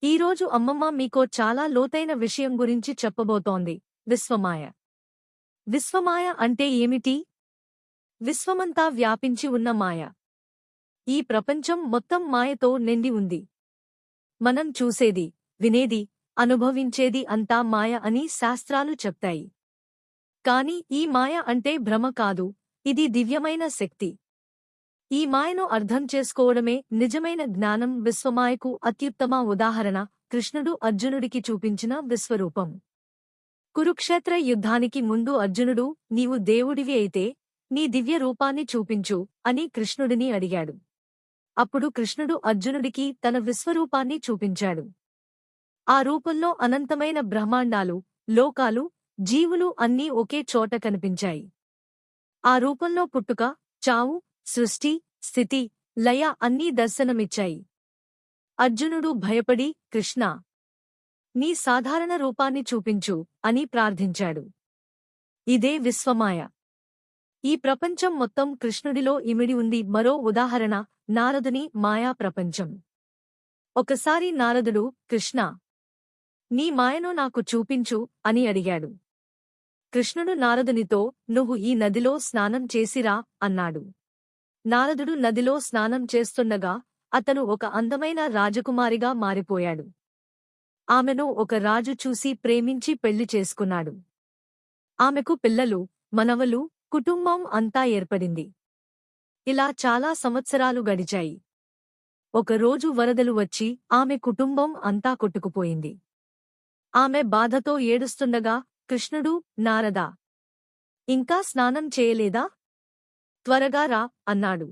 ఈరోజు అమ్మమ్మ మీకో చాలా లోతైన విషయం గురించి చెప్పబోతోంది. విశ్వమాయ. విశ్వమాయ అంటే ఏమిటి? విశ్వమంతా వ్యాపించి ఉన్న మాయ. ఈ ప్రపంచం మొత్తం మాయతో నిండి ఉంది. మనం చూసేది, వినేది, అనుభవించేది అంతా మాయ అని శాస్త్రాలు చెప్తాయి. కాని ఈ మాయ అంటే భ్రమ కాదు, ఇది దివ్యమైన శక్తి. ఈ మాయను అర్థం చేసుకోవడమే నిజమైన జ్ఞానం. విశ్వమాయకు అత్యుత్తమ ఉదాహరణ కృష్ణుడు అర్జునుడికి చూపించిన విశ్వరూపం. కురుక్షేత్ర యుద్ధానికి ముందు అర్జునుడు, నీవు దేవుడివి అయితే నీ దివ్య రూపాన్ని చూపించు అని కృష్ణుడిని అడిగాడు. అప్పుడు కృష్ణుడు అర్జునుడికి తన విశ్వరూపాన్ని చూపించాడు. ఆ రూపంలో అనంతమైన బ్రహ్మాండాలు, లోకాలు, జీవులు అన్నీ ఒకే చోట కనిపించాయి. ఆ రూపంలో పుట్టుక, చావు, సృష్టి, స్థితి, లయ అన్నీ దర్శనమిచ్చాయి. అర్జునుడు భయపడి, కృష్ణా, నీ సాధారణ రూపాన్ని చూపించు అని ప్రార్థించాడు. ఇదే విశ్వమాయ. ఈ ప్రపంచం మొత్తం కృష్ణుడిలో ఇమిడి ఉంది. మరో ఉదాహరణ నారదుని మాయా ప్రపంచం. ఒకసారి నారదుడు, కృష్ణా, నీ మాయను నాకు చూపించు అని అడిగాడు. కృష్ణుడు నారదునితో, నువ్వు ఈ నదిలో స్నానం చేసిరా అన్నాడు. నారదుడు నదిలో స్నానం చేస్తుండగా అతను ఒక అందమైన రాజకుమారిగా మారిపోయాడు. ఆమెను ఒక రాజు చూసి ప్రేమించి పెళ్లి చేసుకున్నాడు. ఆమెకు పిల్లలు, మనవలు, కుటుంబం అంతా ఏర్పడింది. ఇలా చాలా సంవత్సరాలు గడిచాయి. ఒకరోజు వరదలు వచ్చి ఆమె కుటుంబం అంతా కొట్టుకుపోయింది. ఆమె బాధతో ఏడుస్తుండగా కృష్ణుడు, నారదా, ఇంకా స్నానం చేయలేదా? త్వరగా రా అన్నాడు.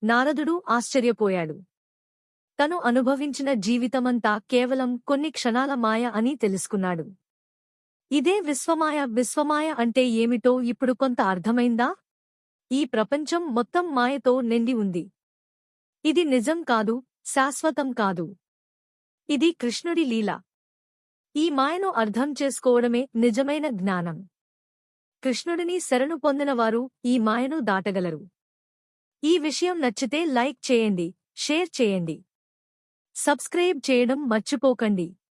నారదుడు ఆశ్చర్యపోయాడు. తను అనుభవించిన జీవితమంతా కేవలం కొన్ని క్షణాల మాయ అని తెలుసుకున్నాడు. ఇదే విశ్వమాయ. విశ్వమాయ అంటే ఏమిటో ఇప్పుడు కొంత అర్థమైందా? ఈ ప్రపంచం మొత్తం మాయతో నిండి ఉంది. ఇది నిజం కాదు, శాశ్వతం కాదు. ఇది కృష్ణుడి లీల. ఈ మాయను అర్థం చేసుకోవడమే నిజమైన జ్ఞానం. కృష్ణుడిని శరణు పొందినవారు ఈ మాయను దాటగలరు. ఈ విషయం నచ్చితే లైక్ చేయండి, షేర్ చేయండి, సబ్స్క్రైబ్ చేయడం మర్చిపోకండి.